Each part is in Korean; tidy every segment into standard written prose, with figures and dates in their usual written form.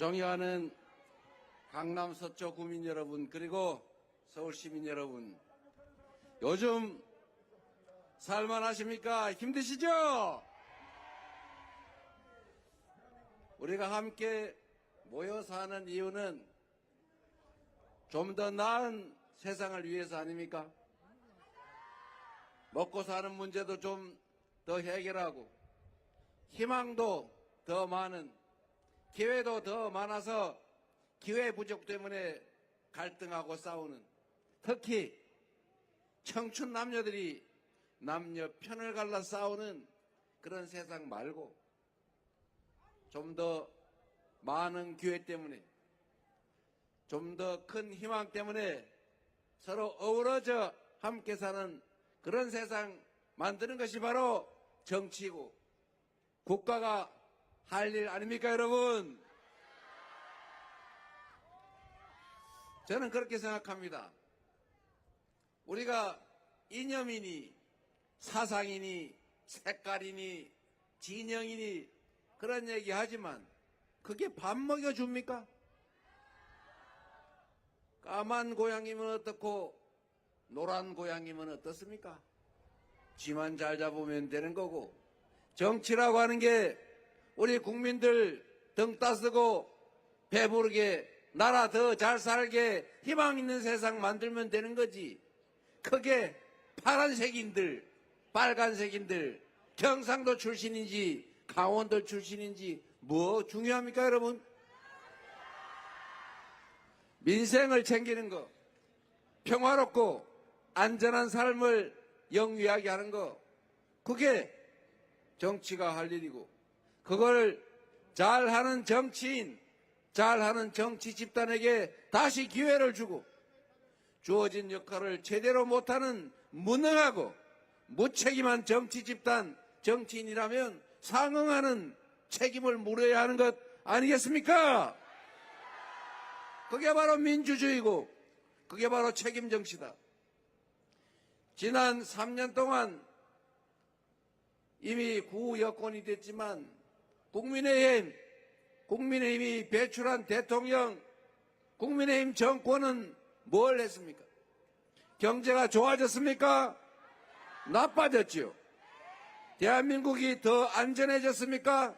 존경하는 강남 서초 구민 여러분, 그리고 서울 시민 여러분, 요즘 살만하십니까? 힘드시죠? 우리가 함께 모여 사는 이유는 좀 더 나은 세상을 위해서 아닙니까? 먹고 사는 문제도 좀 더 해결하고 희망도 더 많은, 기회도 더 많아서 기회 부족 때문에 갈등하고 싸우는, 특히 청춘 남녀들이 남녀 편을 갈라 싸우는 그런 세상 말고 좀 더 많은 기회 때문에, 좀 더 큰 희망 때문에 서로 어우러져 함께 사는 그런 세상 만드는 것이 바로 정치이고 국가가 할 일 아닙니까, 여러분? 저는 그렇게 생각합니다. 우리가 이념이니 사상이니 색깔이니 진영이니 그런 얘기 하지만 그게 밥 먹여줍니까? 까만 고양이면 어떻고 노란 고양이면 어떻습니까? 쥐만 잘 잡으면 되는 거고, 정치라고 하는 게 우리 국민들 등 따쓰고 배부르게 나라 더 잘 살게 희망 있는 세상 만들면 되는 거지. 그게 파란색인들 빨간색인들 경상도 출신인지 강원도 출신인지 뭐 중요합니까, 여러분? 민생을 챙기는 거, 평화롭고 안전한 삶을 영위하게 하는 거, 그게 정치가 할 일이고, 그걸 잘하는 정치인, 잘하는 정치 집단에게 다시 기회를 주고, 주어진 역할을 제대로 못하는 무능하고 무책임한 정치 집단, 정치인이라면 상응하는 책임을 물어야 하는 것 아니겠습니까? 그게 바로 민주주의고 그게 바로 책임 정치다. 지난 3년 동안 이미 구여권이 됐지만 국민의힘이 배출한 대통령, 국민의힘 정권은 뭘 했습니까? 경제가 좋아졌습니까? 나빠졌지요. 대한민국이 더 안전해졌습니까?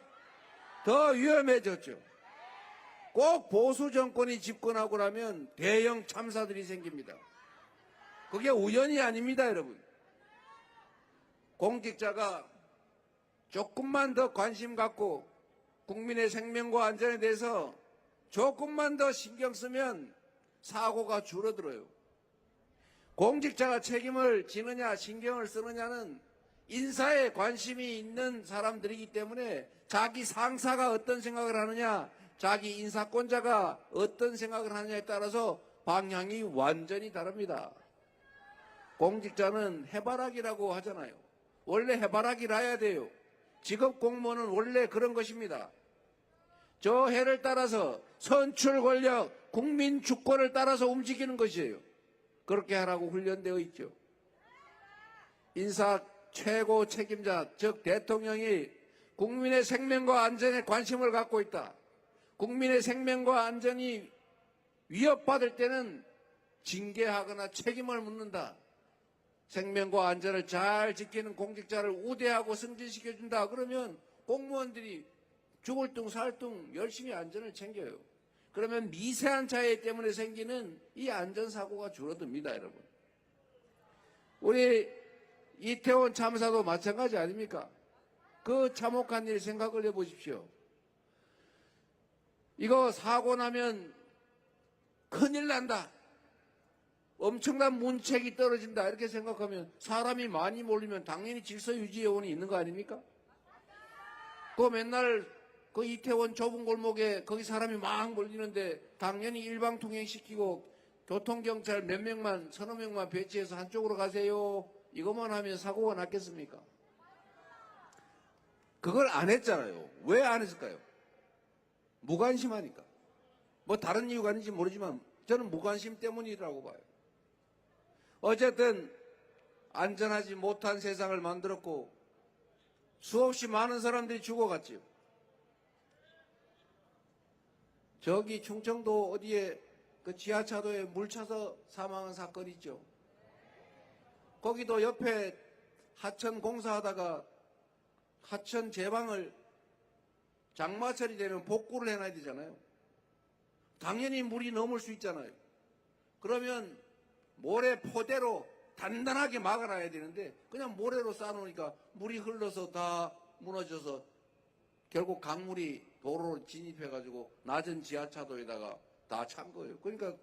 더 위험해졌죠. 꼭 보수 정권이 집권하고 나면 대형 참사들이 생깁니다. 그게 우연이 아닙니다, 여러분. 공직자가 조금만 더 관심 갖고 국민의 생명과 안전에 대해서 조금만 더 신경 쓰면 사고가 줄어들어요. 공직자가 책임을 지느냐 신경을 쓰느냐는 인사에 관심이 있는 사람들이기 때문에 자기 상사가 어떤 생각을 하느냐, 자기 인사권자가 어떤 생각을 하느냐에 따라서 방향이 완전히 다릅니다. 공직자는 해바라기라고 하잖아요. 원래 해바라기라 해야 돼요. 직업 공무원은 원래 그런 것입니다. 저 해를 따라서 선출 권력, 국민 주권을 따라서 움직이는 것이에요. 그렇게 하라고 훈련되어 있죠. 인사 최고 책임자, 즉 대통령이 국민의 생명과 안전에 관심을 갖고 있다. 국민의 생명과 안전이 위협받을 때는 징계하거나 책임을 묻는다. 생명과 안전을 잘 지키는 공직자를 우대하고 승진시켜준다. 그러면 공무원들이 죽을 둥 살 둥 열심히 안전을 챙겨요. 그러면 미세한 차이 때문에 생기는 이 안전사고가 줄어듭니다, 여러분. 우리 이태원 참사도 마찬가지 아닙니까? 그 참혹한 일 생각을 해보십시오. 이거 사고 나면 큰일 난다, 엄청난 문책이 떨어진다, 이렇게 생각하면 사람이 많이 몰리면 당연히 질서유지요원이 있는 거 아닙니까? 그 맨날 그 이태원 좁은 골목에 거기 사람이 막 몰리는데 당연히 일방통행시키고 교통경찰 몇 명만, 서너 명만 배치해서 한쪽으로 가세요, 이것만 하면 사고가 났겠습니까? 그걸 안 했잖아요. 왜 안 했을까요? 무관심하니까. 뭐 다른 이유가 있는지 모르지만 저는 무관심 때문이라고 봐요. 어쨌든 안전하지 못한 세상을 만들었고 수없이 많은 사람들이 죽어갔지요. 저기 충청도 어디에 그 지하차도에 물 차서 사망한 사건 있죠. 거기도 옆에 하천 공사하다가 하천 제방을 장마철이 되면 복구를 해놔야 되잖아요. 당연히 물이 넘을 수 있잖아요. 그러면 모래 포대로 단단하게 막아놔야 되는데 그냥 모래로 쌓아놓으니까 물이 흘러서 다 무너져서 결국 강물이 도로로 진입해가지고 낮은 지하차도에다가 다 찬 거예요. 그러니까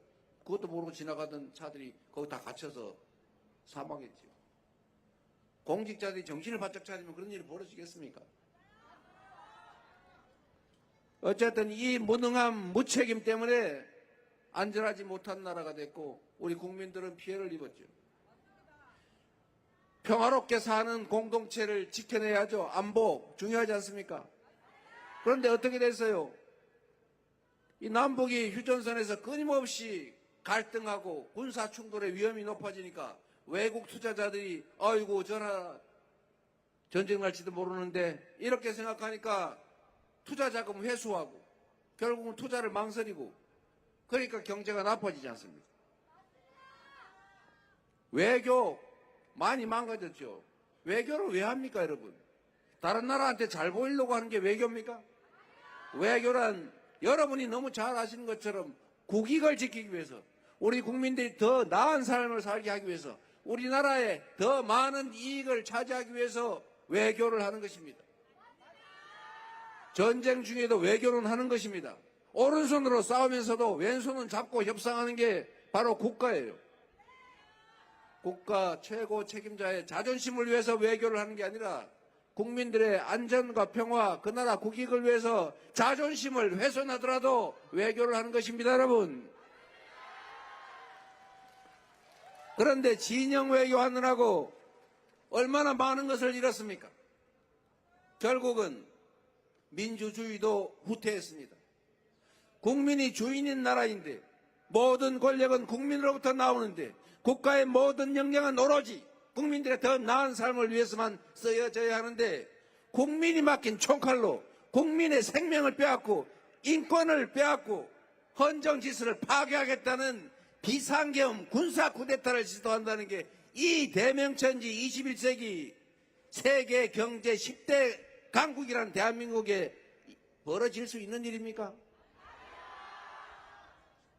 그것도 모르고 지나가던 차들이 거기 다 갇혀서 사망했죠. 공직자들이 정신을 바짝 차리면 그런 일이 벌어지겠습니까? 어쨌든 이 무능함, 무책임 때문에 안전하지 못한 나라가 됐고 우리 국민들은 피해를 입었죠. 평화롭게 사는 공동체를 지켜내야죠. 안보 중요하지 않습니까? 그런데 어떻게 됐어요? 이 남북이 휴전선에서 끊임없이 갈등하고 군사 충돌의 위험이 높아지니까 외국 투자자들이 아이고 전하 전쟁 날지도 모르는데 이렇게 생각하니까 투자 자금 회수하고 결국은 투자를 망설이고 그러니까 경제가 나빠지지 않습니까? 외교 많이 망가졌죠. 외교를 왜 합니까, 여러분? 다른 나라한테 잘 보이려고 하는 게 외교입니까? 외교란 여러분이 너무 잘 아시는 것처럼 국익을 지키기 위해서 우리 국민들이 더 나은 삶을 살게 하기 위해서 우리나라에 더 많은 이익을 차지하기 위해서 외교를 하는 것입니다. 전쟁 중에도 외교는 하는 것입니다. 오른손으로 싸우면서도 왼손은 잡고 협상하는 게 바로 국가예요. 국가 최고 책임자의 자존심을 위해서 외교를 하는 게 아니라 국민들의 안전과 평화, 그 나라 국익을 위해서 자존심을 훼손하더라도 외교를 하는 것입니다, 여러분. 그런데 진영 외교하느라고 얼마나 많은 것을 잃었습니까? 결국은 민주주의도 후퇴했습니다. 국민이 주인인 나라인데 모든 권력은 국민으로부터 나오는데 국가의 모든 역량은 오로지 국민들의 더 나은 삶을 위해서만 쓰여져야 하는데 국민이 맡긴 총칼로 국민의 생명을 빼앗고 인권을 빼앗고 헌정질서를 파괴하겠다는 비상계엄 군사 쿠데타를 시도한다는 게 이 대명천지 21세기 세계 경제 10대 강국이라는 대한민국에 벌어질 수 있는 일입니까?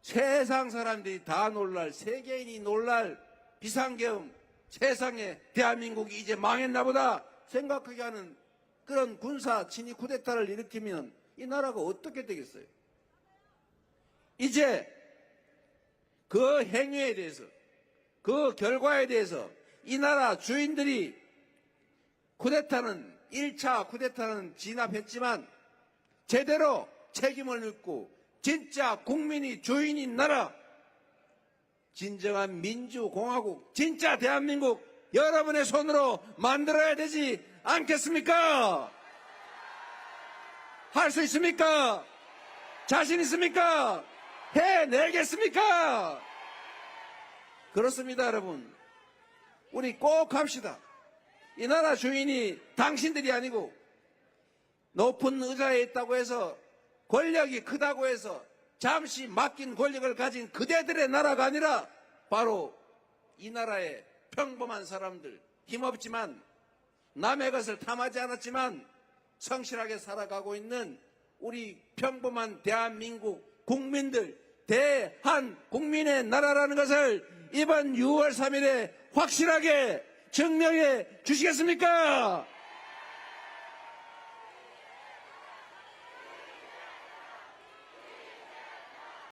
세상 사람들이 다 놀랄, 세계인이 놀랄 비상계엄, 세상에 대한민국이 이제 망했나 보다 생각하게 하는 그런 군사 친위 쿠데타를 일으키면 이 나라가 어떻게 되겠어요? 이제 그 행위에 대해서, 그 결과에 대해서 이 나라 주인들이 쿠데타는 1차 쿠데타는 진압했지만 제대로 책임을 묻고 진짜 국민이 주인인 나라, 진정한 민주공화국, 진짜 대한민국 여러분의 손으로 만들어야 되지 않겠습니까? 할 수 있습니까? 자신 있습니까? 해내겠습니까? 그렇습니다, 여러분. 우리 꼭 합시다. 이 나라 주인이 당신들이 아니고 높은 의자에 있다고 해서 권력이 크다고 해서 잠시 맡긴 권력을 가진 그대들의 나라가 아니라 바로 이 나라의 평범한 사람들, 힘없지만 남의 것을 탐하지 않았지만 성실하게 살아가고 있는 우리 평범한 대한민국 국민들, 대한국민의 나라라는 것을 이번 6월 3일에 확실하게 증명해 주시겠습니까?